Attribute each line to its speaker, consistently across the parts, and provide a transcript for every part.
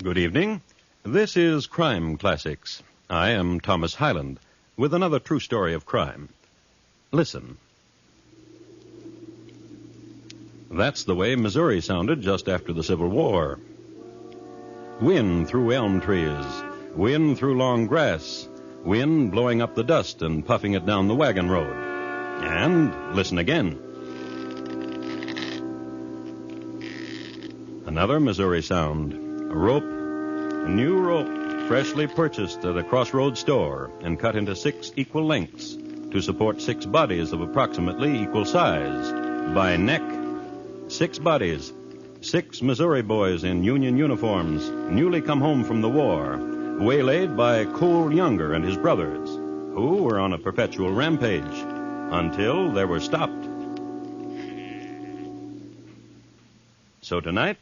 Speaker 1: Good evening. This is Crime Classics. I am Thomas Hyland with another true story of crime. Listen. That's the way Missouri sounded just after the Civil War. Wind through elm trees, wind through long grass, wind blowing up the dust and puffing it down the wagon road. And listen again. Another Missouri sound. A rope, a new rope, freshly purchased at a crossroads store and cut into 6 equal lengths to support 6 bodies of approximately equal size. By neck, 6 bodies, 6 Missouri boys in Union uniforms, newly come home from the war, waylaid by Cole Younger and his brothers, who were on a perpetual rampage until they were stopped. So tonight,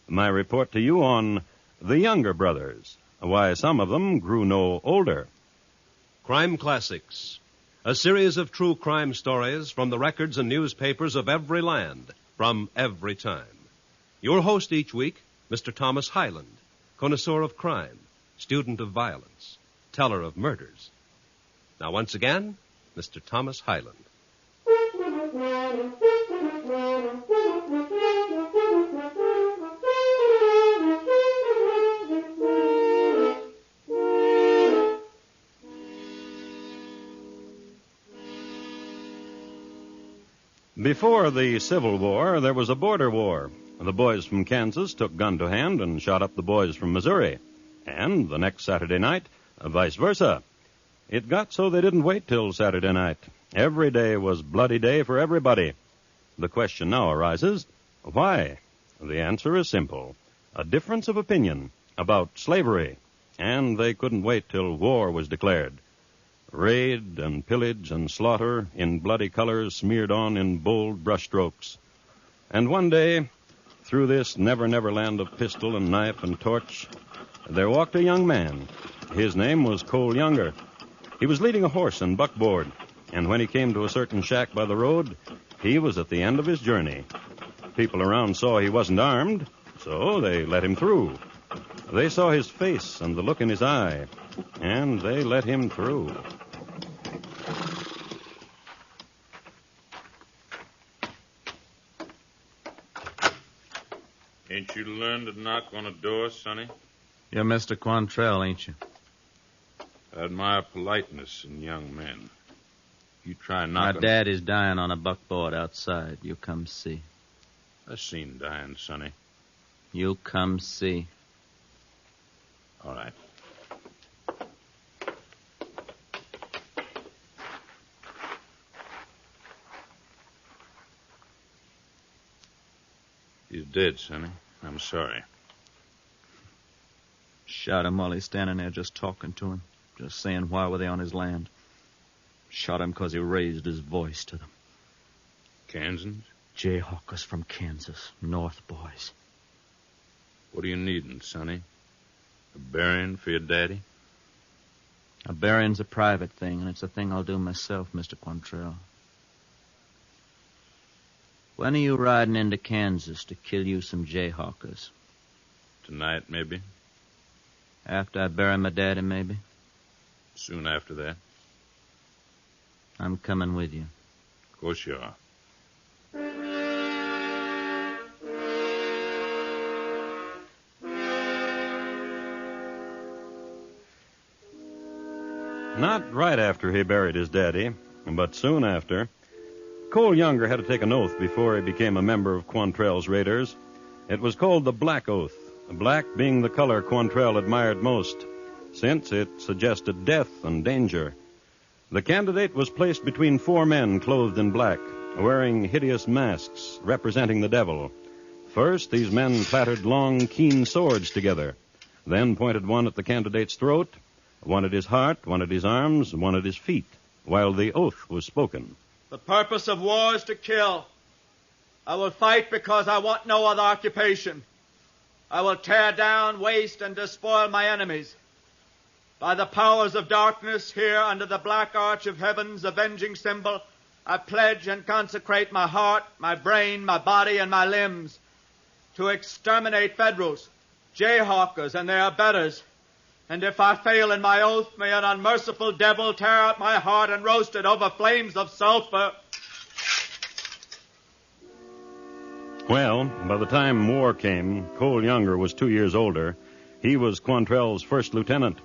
Speaker 1: my report to you on the Younger brothers, why some of them grew no older.
Speaker 2: Crime Classics, a series of true crime stories from the records and newspapers of every land, from every time. Your host each week, Mr. Thomas Hyland, connoisseur of crime, student of violence, teller of murders. Now, once again, Mr. Thomas Hyland.
Speaker 1: Before the Civil War, there was a border war. The boys from Kansas took gun to hand and shot up the boys from Missouri. And the next Saturday night, vice versa. It got so they didn't wait till Saturday night. Every day was bloody day for everybody. The question now arises, why? The answer is simple. A difference of opinion about slavery. And they couldn't wait till war was declared. Raid and pillage and slaughter in bloody colors smeared on in bold brushstrokes. And one day, through this never-never land of pistol and knife and torch, there walked a young man. His name was Cole Younger. He was leading a horse and buckboard, and when he came to a certain shack by the road, he was at the end of his journey. People around saw he wasn't armed, so they let him through. They saw his face and the look in his eye, and they let him through.
Speaker 3: Ain't you learned to knock on a door, Sonny?
Speaker 4: You're Mr. Quantrell, ain't you?
Speaker 3: I admire politeness in young men. You try knocking...
Speaker 4: My dad is dying on a buckboard outside. You come see.
Speaker 3: I seen dying, Sonny.
Speaker 4: You come see.
Speaker 3: All right. He's dead, Sonny. I'm sorry.
Speaker 4: Shot him while he's standing there just talking to him. Just saying why were they on his land. Shot him because he raised his voice to them.
Speaker 3: Kansans?
Speaker 4: Jayhawkers from Kansas. North boys.
Speaker 3: What are you needing, Sonny? A burying for your daddy?
Speaker 4: A burying's a private thing, and it's a thing I'll do myself, Mr. Quantrell. When are you riding into Kansas to kill you some Jayhawkers?
Speaker 3: Tonight, maybe.
Speaker 4: After I bury my daddy, maybe?
Speaker 3: Soon after that.
Speaker 4: I'm coming with you.
Speaker 3: Of course you are.
Speaker 1: Not right after he buried his daddy, but soon after. Cole Younger had to take an oath before he became a member of Quantrell's Raiders. It was called the Black Oath, black being the color Quantrell admired most, since it suggested death and danger. The candidate was placed between 4 men clothed in black, wearing hideous masks representing the devil. First, these men clattered long, keen swords together, then pointed one at the candidate's throat, one at his heart, one at his arms, one at his feet, while the oath was spoken.
Speaker 5: The purpose of war is to kill. I will fight because I want no other occupation. I will tear down, waste, and despoil my enemies. By the powers of darkness, here under the black arch of heaven's avenging symbol, I pledge and consecrate my heart, my brain, my body, and my limbs to exterminate Federals, jayhawkers, and their abettors. And if I fail in my oath, may an unmerciful devil tear out my heart and roast it over flames of sulfur.
Speaker 1: Well, by the time war came, Cole Younger was 2 years older. He was Quantrell's first lieutenant.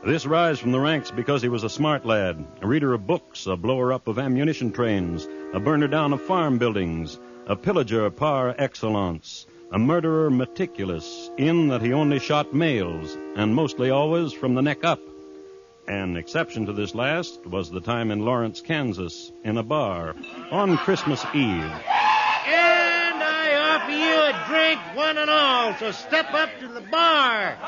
Speaker 1: This rise from the ranks because he was a smart lad, a reader of books, a blower-up of ammunition trains, a burner-down of farm buildings, a pillager par excellence, a murderer meticulous in that he only shot males, and mostly always from the neck up. An exception to this last was the time in Lawrence, Kansas, in a bar on Christmas Eve.
Speaker 6: And I offer you a drink, one and all, so step up to the bar.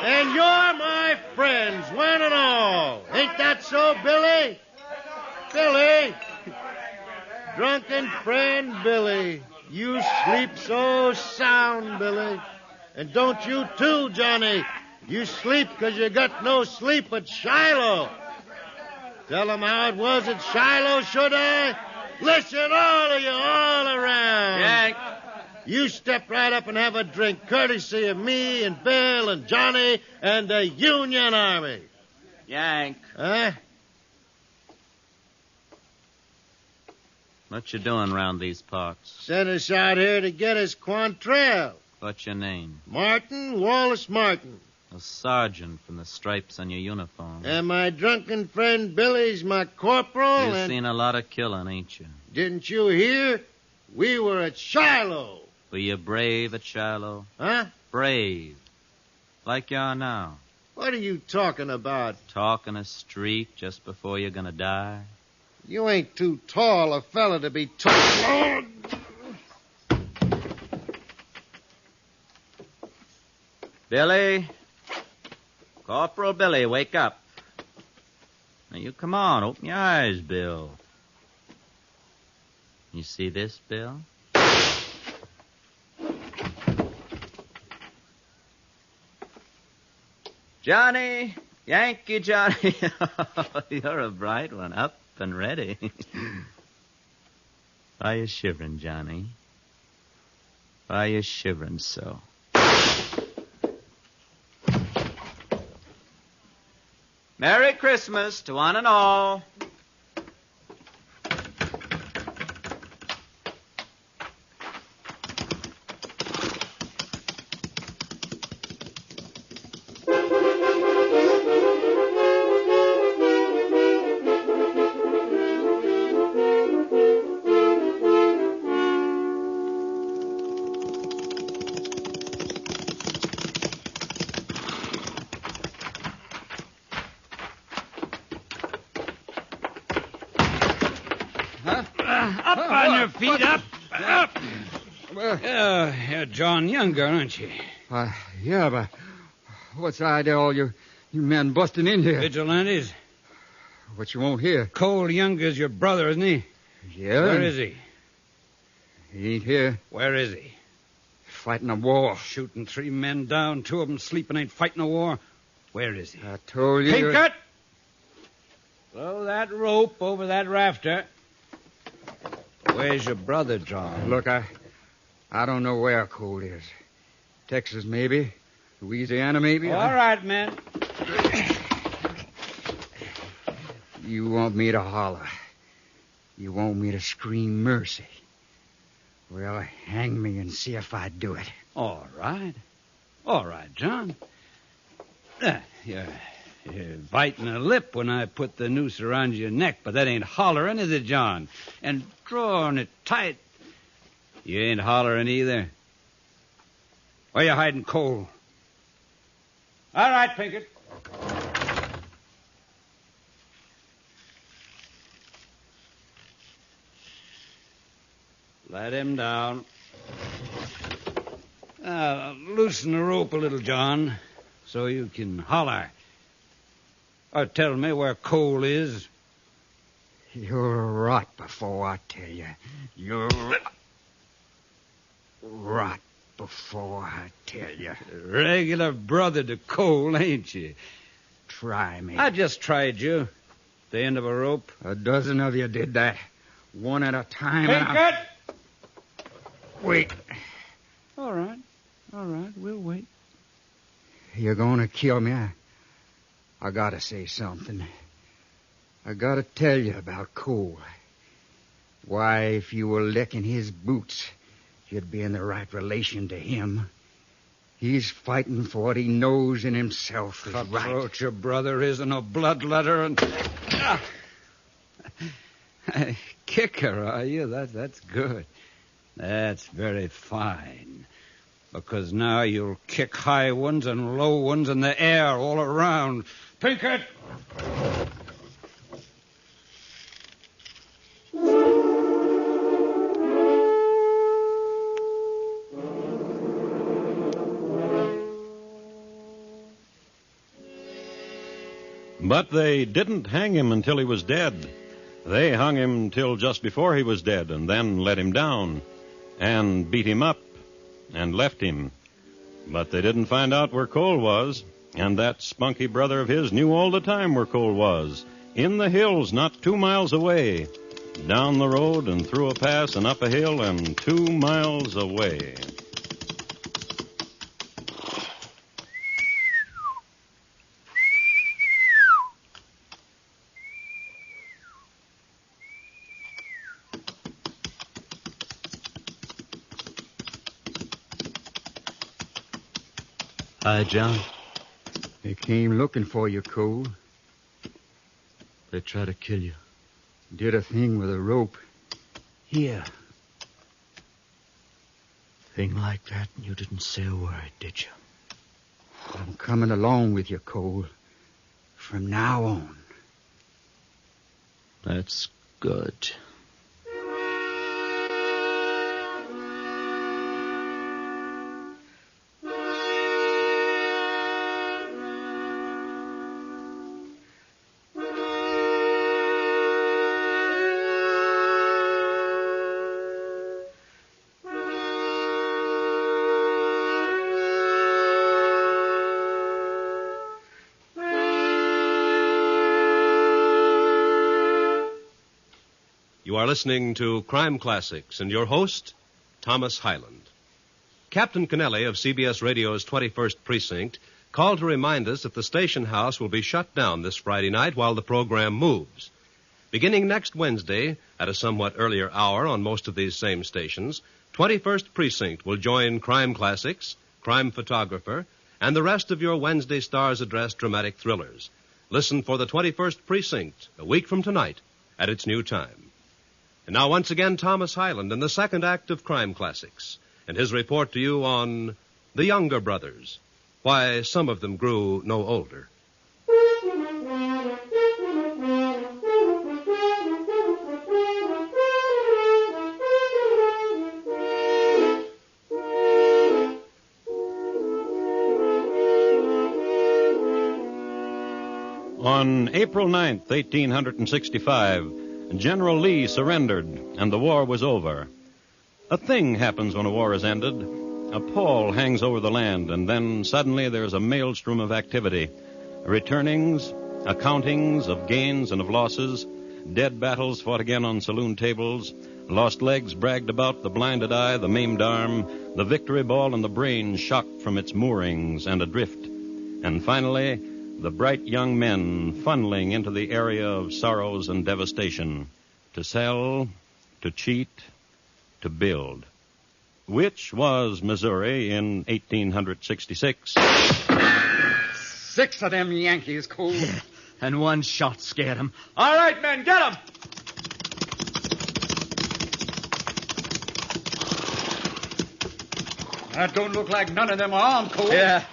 Speaker 6: And you're my friends, one and all. Ain't that so, Billy? Billy? Drunken friend Billy, you sleep so sound, Billy. And don't you too, Johnny. You sleep 'cause you got no sleep at Shiloh. Tell 'em how it was at Shiloh, should I? Listen, all of you, all around.
Speaker 5: Yank.
Speaker 6: You step right up and have a drink, courtesy of me and Bill and Johnny and the Union Army.
Speaker 5: Yank.
Speaker 6: Huh?
Speaker 4: What you doing round these parts?
Speaker 6: Sent us out here to get us Quantrell.
Speaker 4: What's your name?
Speaker 6: Martin, Wallace Martin.
Speaker 4: A sergeant from the stripes on your uniform.
Speaker 6: And my drunken friend Billy's my corporal.
Speaker 4: You've
Speaker 6: and
Speaker 4: seen a lot of killing, ain't you?
Speaker 6: Didn't you hear? We were at Shiloh.
Speaker 4: Were you brave at Shiloh?
Speaker 6: Huh?
Speaker 4: Brave. Like you are now.
Speaker 6: What are you talking about?
Speaker 4: Talking a street just before you're gonna die.
Speaker 6: You ain't too tall a fella to be talking.
Speaker 4: Billy. Corporal Billy, wake up. Now, you come on. Open your eyes, Bill. You see this, Bill? Johnny! Yankee Johnny! You're a bright one. Up and ready. Why you shivering, Johnny? Why you shivering so? Merry Christmas to one and all.
Speaker 7: Up on your feet, up. You're John Younger, aren't you?
Speaker 8: Yeah, but what's the idea of all you men busting in here?
Speaker 7: Vigilantes.
Speaker 8: What you won't hear?
Speaker 7: Cole Younger's your brother, isn't he?
Speaker 8: Yeah.
Speaker 7: Where is he?
Speaker 8: He ain't here.
Speaker 7: Where is he?
Speaker 8: Fighting a war.
Speaker 7: Shooting 3 men down, 2 of them sleeping, ain't fighting a war. Where is he?
Speaker 8: I told you.
Speaker 7: Pinkett! Throw that rope over that rafter. Where's your brother, John?
Speaker 8: Look, I don't know where Cole is. Texas, maybe. Louisiana, maybe.
Speaker 7: All right, men.
Speaker 8: You want me to holler. You want me to scream mercy. Well, hang me and see if I do it.
Speaker 7: All right. All right, John. You're biting a lip when I put the noose around your neck, but that ain't hollering, is it, John? And drawing it tight. You ain't hollering either. Where you hiding Cole? All right, Pinkett. Let him down. Loosen the rope a little, John, so you can holler. Or tell me where Cole is.
Speaker 8: You'll rot before I tell you. You'll rot before I tell you.
Speaker 7: Regular brother to Cole, ain't you?
Speaker 8: Try me.
Speaker 7: I just tried you. The end of a rope.
Speaker 8: A dozen of you did that. One at a time.
Speaker 7: Pinkett!
Speaker 8: Wait.
Speaker 7: All right. All right, we'll wait.
Speaker 8: You're going to kill me? I got to say something. I got to tell you about Cole. Why, if you were licking his boots, you'd be in the right relation to him. He's fighting for what he knows in himself is right.
Speaker 7: Cutthroat, your brother isn't a bloodletter and... Kicker, are you? That's good. That's very fine. Because now you'll kick high ones and low ones in the air all around. Pinkett!
Speaker 1: But they didn't hang him until he was dead. They hung him till just before he was dead and then let him down and beat him up and left him. But they didn't find out where Cole was, and that spunky brother of his knew all the time where Cole was, in the hills not 2 miles away, down the road and through a pass and up a hill and 2 miles away.
Speaker 5: Hi, John.
Speaker 8: They came looking for you, Cole.
Speaker 5: They try to kill you.
Speaker 8: Did a thing with a rope. Here.
Speaker 5: Thing like that, and you didn't say a word, did you?
Speaker 8: I'm coming along with you, Cole. From now on.
Speaker 5: That's good.
Speaker 2: You are listening to Crime Classics, and your host, Thomas Hyland. Captain Kennelly of CBS Radio's 21st Precinct called to remind us that the station house will be shut down this Friday night while the program moves. Beginning next Wednesday, at a somewhat earlier hour on most of these same stations, 21st Precinct will join Crime Classics, Crime Photographer, and the rest of your Wednesday Stars addressed dramatic thrillers. Listen for the 21st Precinct, a week from tonight, at its new time. And now, once again, Thomas Hyland in the second act of Crime Classics, and his report to you on the Younger Brothers, why some of them grew no older.
Speaker 1: On April 9th, 1865, General Lee surrendered, and the war was over. A thing happens when a war is ended. A pall hangs over the land, and then suddenly there's a maelstrom of activity. Returnings, accountings of gains and of losses, dead battles fought again on saloon tables, lost legs bragged about, the blinded eye, the maimed arm, the victory ball and the brain shocked from its moorings and adrift. And finally, the bright young men funneling into the area of sorrows and devastation, to sell, to cheat, to build. Which was Missouri in 1866.
Speaker 8: 6 of them Yankees, Cole.
Speaker 5: And one shot scared him. All right, men, get him!
Speaker 8: That don't look like none of them are armed, Cole.
Speaker 5: Yeah.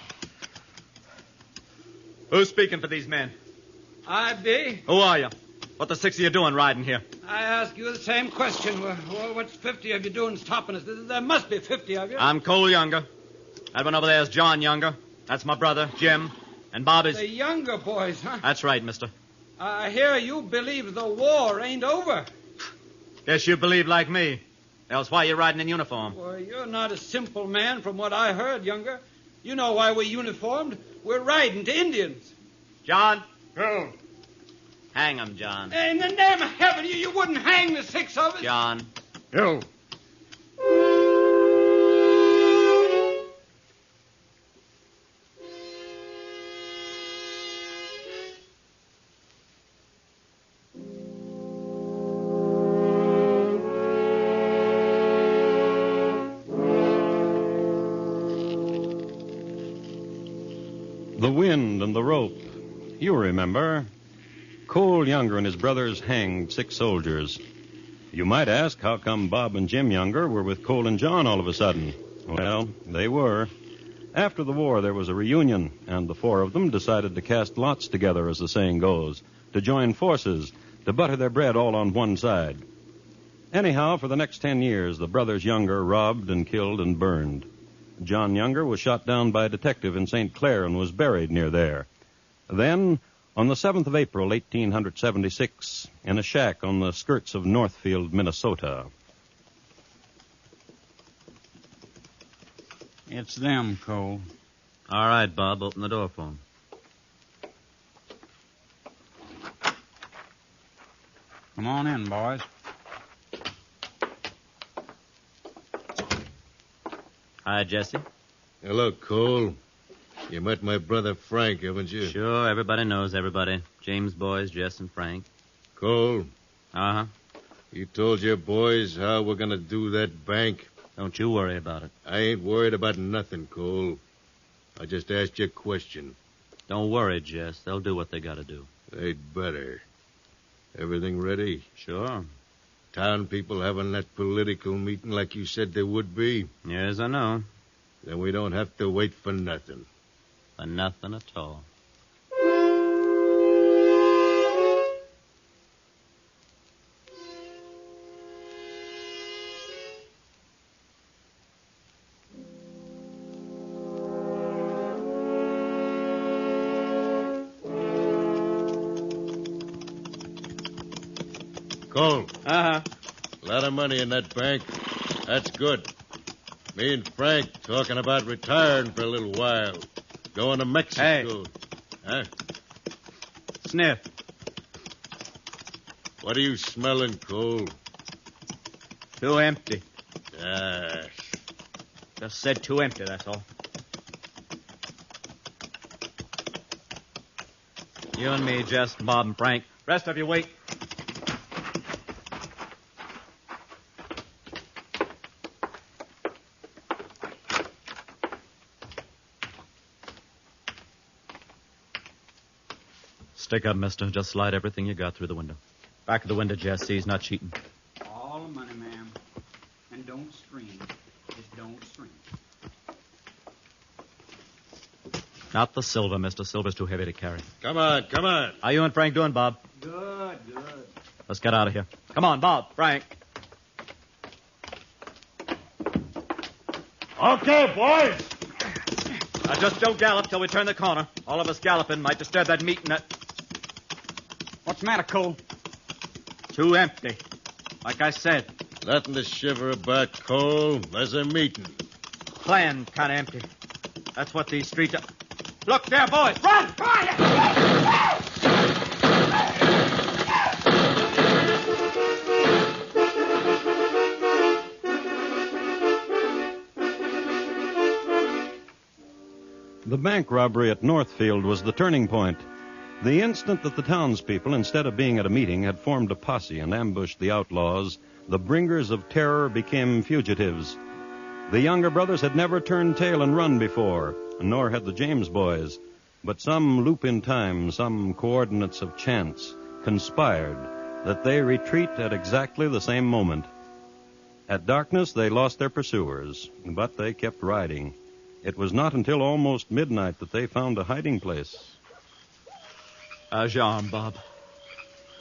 Speaker 5: Who's speaking for these men?
Speaker 7: I be.
Speaker 5: Who are you? What the 6 of you doing riding here?
Speaker 7: I ask you the same question. What's 50 of you doing stopping us? There must be 50 of you.
Speaker 5: I'm Cole Younger. That one over there is John Younger. That's my brother, Jim. And Bob is...
Speaker 7: The Younger boys, huh?
Speaker 5: That's right, mister.
Speaker 7: I hear you believe the war ain't over.
Speaker 5: Guess you believe like me. Else why you riding in uniform?
Speaker 7: Well, you're not a simple man from what I heard, Younger. You know why we're uniformed. We're riding to Indians.
Speaker 5: John?
Speaker 8: Bill.
Speaker 5: Hang 'em, John.
Speaker 7: In the name of heaven, you wouldn't hang the 6 of us.
Speaker 5: John.
Speaker 8: Bill.
Speaker 1: The wind and the rope. You remember. Cole Younger and his brothers hanged 6 soldiers. You might ask how come Bob and Jim Younger were with Cole and John all of a sudden. Well, they were. After the war, there was a reunion, and the 4 of them decided to cast lots together, as the saying goes, to join forces, to butter their bread all on one side. Anyhow, for the next 10 years, the brothers Younger robbed and killed and burned. John Younger was shot down by a detective in St. Clair and was buried near there. Then, on the 7th of April, 1876, in a shack on the skirts of Northfield, Minnesota.
Speaker 7: It's them, Cole.
Speaker 4: All right, Bob, open the door for him.
Speaker 7: Come on in, boys.
Speaker 4: Hi, Jesse.
Speaker 6: Hello, Cole. You met my brother Frank, haven't you?
Speaker 4: Sure, everybody knows everybody. James boys, Jess and Frank.
Speaker 6: Cole,
Speaker 4: Uh-huh.
Speaker 6: you told your boys how we're going to do that bank?
Speaker 4: Don't you worry about it.
Speaker 6: I ain't worried about nothing, Cole. I just asked you a question.
Speaker 4: Don't worry, Jess. They'll do what they gotta do.
Speaker 6: They'd better. Everything ready?
Speaker 4: Sure.
Speaker 6: Town people having that political meeting like you said there would be?
Speaker 4: Yes, I know.
Speaker 6: Then we don't have to wait for nothing.
Speaker 4: For nothing at all.
Speaker 6: Cole,
Speaker 4: Uh-huh.
Speaker 6: a lot of money in that bank. That's good. Me and Frank talking about retiring for a little while. Going to Mexico.
Speaker 5: Hey.
Speaker 6: Huh?
Speaker 5: Sniff.
Speaker 6: What are you smelling, Cole?
Speaker 5: Too empty.
Speaker 6: Ah,
Speaker 5: Just said too empty, that's all.
Speaker 4: You and me, Jess, Bob, and Frank.
Speaker 5: Rest of you wait.
Speaker 4: Stick up, mister. Just slide everything you got through the window. Back of the window, Jess. See, he's not cheating.
Speaker 7: All the money, ma'am. And don't scream. Just don't scream.
Speaker 4: Not the silver, mister. Silver's too heavy to carry.
Speaker 6: come on, come on.
Speaker 4: How you and Frank doing, Bob?
Speaker 7: Good.
Speaker 4: Let's get out of here.
Speaker 5: Come on, Bob, Frank.
Speaker 6: Okay, boys.
Speaker 5: Now just don't gallop till we turn the corner. All of us galloping might disturb that meeting.
Speaker 7: What's the matter, Cole?
Speaker 5: Too empty. Like I said,
Speaker 6: Nothing to shiver about, Cole. There's a meeting.
Speaker 5: plan kind of empty. That's what these streets are. Look there, boys. Run!
Speaker 1: The bank robbery at Northfield was the turning point. The instant that the townspeople, instead of being at a meeting, had formed a posse and ambushed the outlaws, the bringers of terror became fugitives. The Younger brothers had never turned tail and run before, nor had the James boys. But some loop in time, some coordinates of chance, conspired that they retreat at exactly the same moment. At darkness, they lost their pursuers, but they kept riding. It was not until almost midnight that they found a hiding place.
Speaker 4: How's your arm, Bob?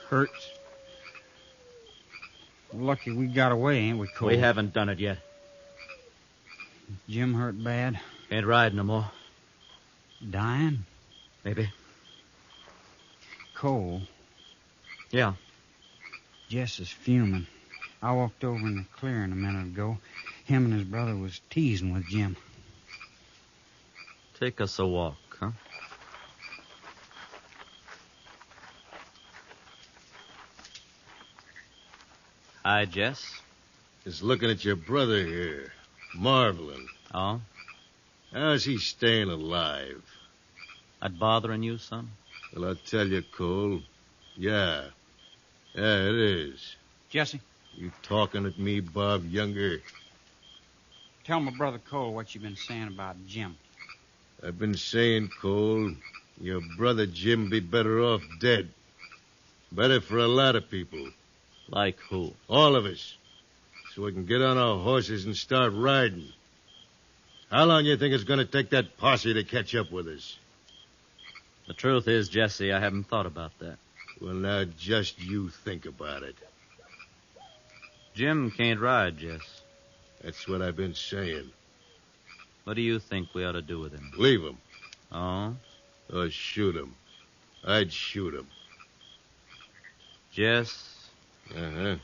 Speaker 7: Hurts. Lucky we got away, ain't we, Cole?
Speaker 4: We haven't done it yet.
Speaker 7: Jim hurt bad?
Speaker 4: Can't ride no more.
Speaker 7: Dying?
Speaker 4: Maybe.
Speaker 7: Cole,
Speaker 4: Yeah.
Speaker 7: Jess is fuming. I walked over in the clearing a minute ago. Him and his brother was teasing with Jim.
Speaker 4: Take us a walk, huh? Hi, Jess.
Speaker 6: Just looking at your brother here. Marveling.
Speaker 4: Oh?
Speaker 6: How's he staying alive?
Speaker 4: That bothering you, son?
Speaker 6: Well, I'll tell you, Cole. Yeah. Yeah, it is.
Speaker 7: Jesse,
Speaker 6: You talking at me, Bob Younger?
Speaker 7: tell my brother Cole what you've been saying about Jim.
Speaker 6: I've been saying, Cole, your brother Jim be better off dead. Better for a lot of people.
Speaker 4: Like who?
Speaker 6: All of us. So we can get on our horses and start riding. How long do you think it's going to take that posse to catch up with us?
Speaker 4: The truth is, Jesse, I haven't thought about that.
Speaker 6: Well, now, just you think about it.
Speaker 4: Jim can't ride, Jess.
Speaker 6: That's what I've been saying.
Speaker 4: What do you think we ought to do with him?
Speaker 6: Leave him.
Speaker 4: Oh?
Speaker 6: Or shoot him. I'd shoot him.
Speaker 4: Jess,
Speaker 6: Uh-huh.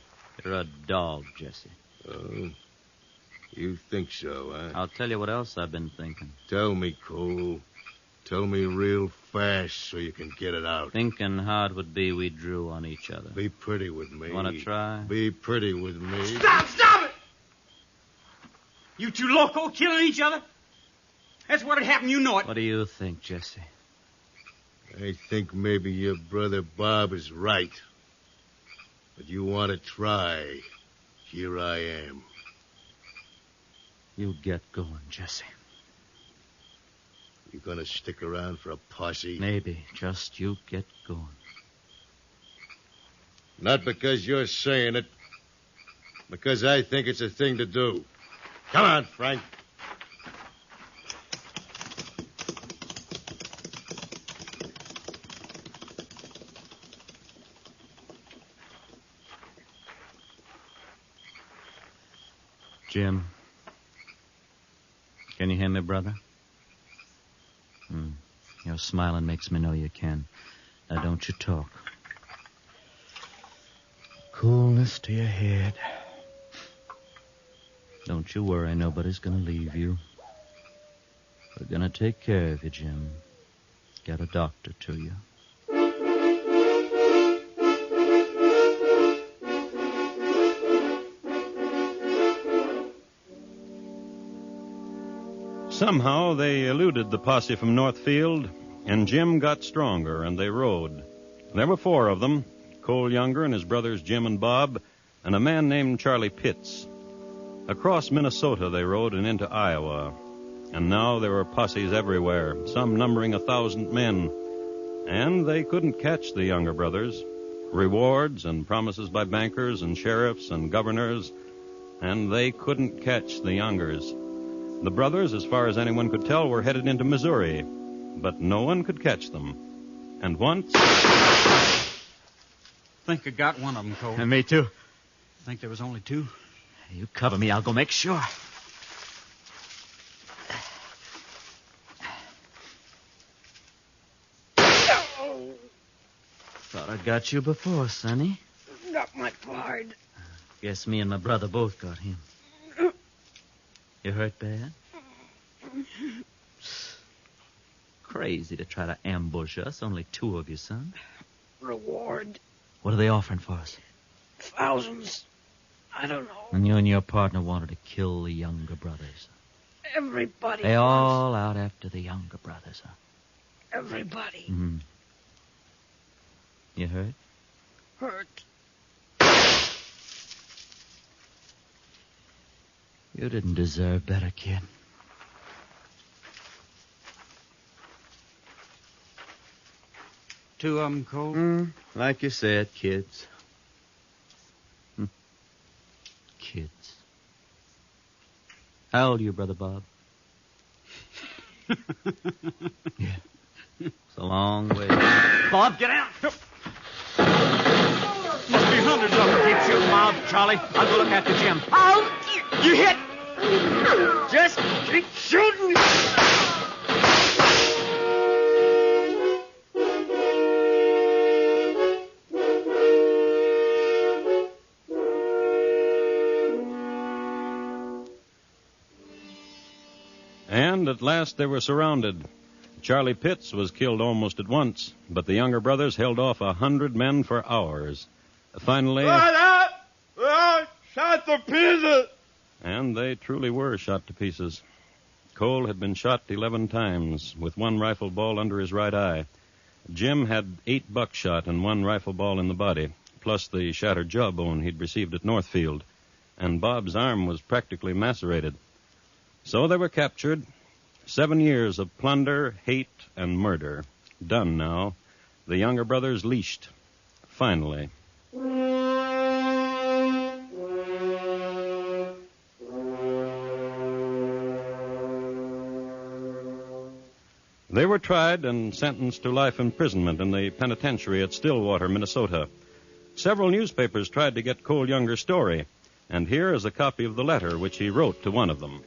Speaker 4: you're a dog, Jesse.
Speaker 6: Oh, you think so, huh?
Speaker 4: I'll tell you what else I've been thinking.
Speaker 6: Tell me, Cole. Tell me real fast so you can get it out.
Speaker 4: Thinking how it would be we drew on each other.
Speaker 6: Be pretty with me.
Speaker 4: Want to try?
Speaker 6: Be pretty with me.
Speaker 9: Stop it! You two loco killing each other? That's what'd happen, you know it.
Speaker 4: What do you think, Jesse?
Speaker 6: I think maybe your brother Bob is right. But you want to try. Here I am.
Speaker 4: You get going, Jesse.
Speaker 6: You gonna stick around for a posse?
Speaker 4: Maybe. Just you get going.
Speaker 6: Not because you're saying it. Because I think it's a thing to do. Come on, Frank.
Speaker 4: Jim. Can you hear me, brother? Your smiling makes me know you can. Now, don't you talk. Coolness to your head. Don't you worry. Nobody's going to leave you. We're going to take care of you, Jim. Get a doctor to you.
Speaker 1: Somehow they eluded the posse from Northfield, and Jim got stronger, and they rode. There were 4 of them, Cole Younger and his brothers Jim and Bob, and a man named Charlie Pitts. Across Minnesota they rode and into Iowa, and now there were posses everywhere, some numbering 1,000 men, and they couldn't catch the Younger brothers. Rewards and promises by bankers and sheriffs and governors, and they couldn't catch the Youngers. The brothers, as far as anyone could tell, were headed into Missouri, but no one could catch them. And once...
Speaker 9: Think I got one of them, Cole.
Speaker 4: And me, too.
Speaker 9: Think there was only 2?
Speaker 4: You cover me. I'll go make sure. Thought I got you before, Sonny.
Speaker 10: Not my part.
Speaker 4: Guess me and my brother both got him. You hurt bad? Crazy to try to ambush us. Only 2 of you, son.
Speaker 10: Reward.
Speaker 4: What are they offering for us?
Speaker 10: Thousands. I don't know.
Speaker 4: And you and your partner wanted to kill the Younger brothers.
Speaker 10: Everybody.
Speaker 4: They all out after the Younger brothers, huh?
Speaker 10: Everybody.
Speaker 4: Mm-hmm. You hurt?
Speaker 10: Hurt.
Speaker 4: You didn't deserve better, kid.
Speaker 9: Two of them, Cole?
Speaker 4: Like you said, kids. Kids. How old are you, Brother Bob? Yeah. It's a long way.
Speaker 9: Bob, get out! Must be hundreds of them. Keep shooting, Bob. Charlie, I'll go look after Jim. Oh, you hit! Just keep shooting!
Speaker 1: And at last they were surrounded. Charlie Pitts was killed almost at once, but the Younger brothers held off 100 men for hours. Finally...
Speaker 5: Shot to pieces!
Speaker 1: And they truly were shot to pieces. Cole had been shot 11 times, with 1 rifle ball under his right eye. Jim had 8 buckshot and 1 rifle ball in the body, plus the shattered jawbone he'd received at Northfield. And Bob's arm was practically macerated. So they were captured, 7 years of plunder, hate, and murder. Done now. The younger brothers leashed. Finally. They were tried and sentenced to life imprisonment in the penitentiary at Stillwater, Minnesota. Several newspapers tried to get Cole Younger's story, and here is a copy of the letter which he wrote to one of them.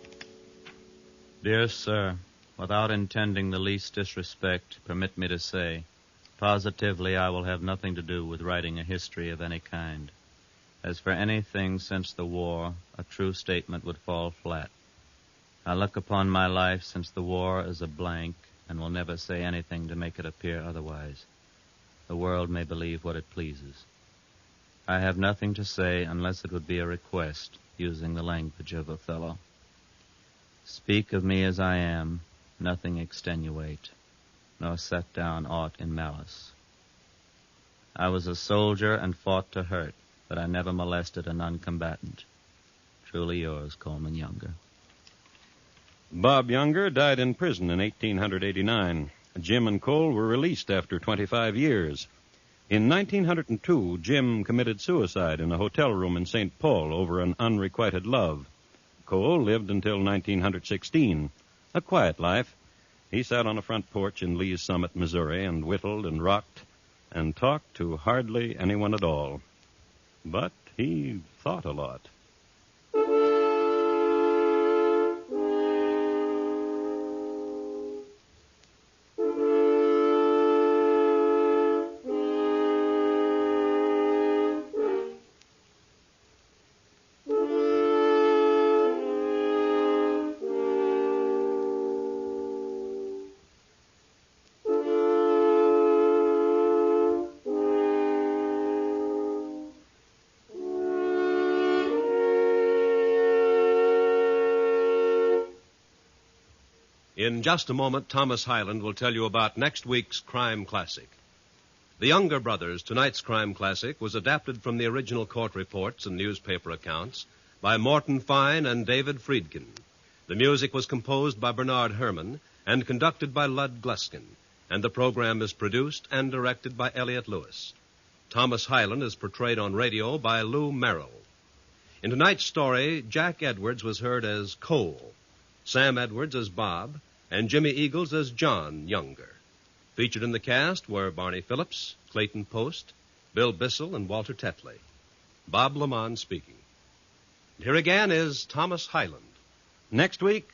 Speaker 4: Dear Sir, without intending the least disrespect, permit me to say, positively I will have nothing to do with writing a history of any kind. As for anything since the war, a true statement would fall flat. I look upon my life since the war as a blank, and will never say anything to make it appear otherwise. The world may believe what it pleases. I have nothing to say unless it would be a request, using the language of Othello. Speak of me as I am, nothing extenuate, nor set down aught in malice. I was a soldier and fought to hurt, but I never molested a non-combatant. Truly yours, Coleman Younger.
Speaker 1: Bob Younger died in prison in 1889. Jim and Cole were released after 25 years. In 1902, Jim committed suicide in a hotel room in St. Paul over an unrequited love. Cole lived until 1916. A quiet life. He sat on a front porch in Lee's Summit, Missouri, and whittled and rocked and talked to hardly anyone at all. But he thought a lot.
Speaker 2: In just a moment, Thomas Hyland will tell you about next week's Crime Classic. The Younger Brothers, tonight's Crime Classic, was adapted from the original court reports and newspaper accounts by Morton Fine and David Friedkin. The music was composed by Bernard Herrmann and conducted by Lud Gluskin, and the program is produced and directed by Elliott Lewis. Thomas Hyland is portrayed on radio by Lou Merrill. In tonight's story, Jack Edwards was heard as Cole, Sam Edwards as Bob, and Jimmy Eagles as John Younger. Featured in the cast were Barney Phillips, Clayton Post, Bill Bissell, and Walter Tetley. Bob Lamont speaking. Here again is Thomas Hyland.
Speaker 1: Next week,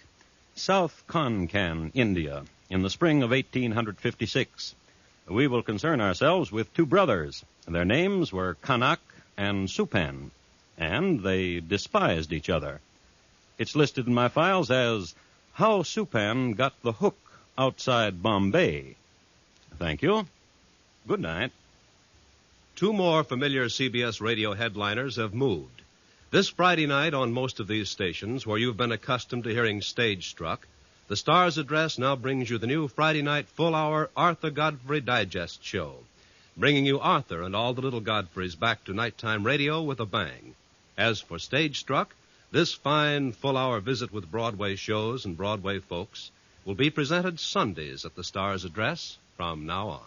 Speaker 1: South Konkan, India, in the spring of 1856. We will concern ourselves with two brothers. Their names were Kanak and Supan, and they despised each other. It's listed in my files as How Supan Got the Hook Outside Bombay. Thank you. Good night.
Speaker 2: Two more familiar CBS radio headliners have moved. This Friday night on most of these stations, where you've been accustomed to hearing Stage Struck, the Star's Address now brings you the new Friday night full-hour Arthur Godfrey Digest show, bringing you Arthur and all the little Godfreys back to nighttime radio with a bang. As for Stage Struck, this fine full-hour visit with Broadway shows and Broadway folks will be presented Sundays at the Star's Address from now on.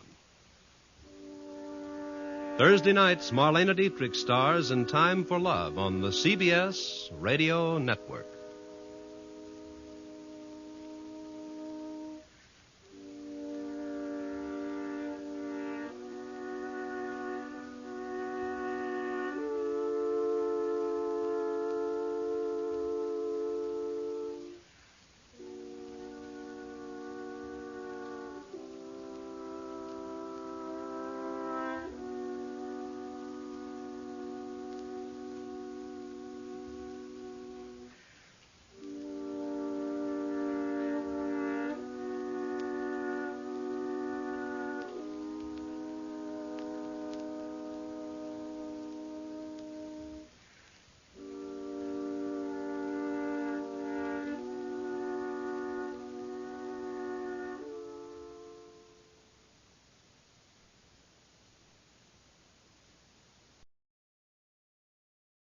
Speaker 2: Thursday nights, Marlena Dietrich stars in Time for Love on the CBS Radio Network.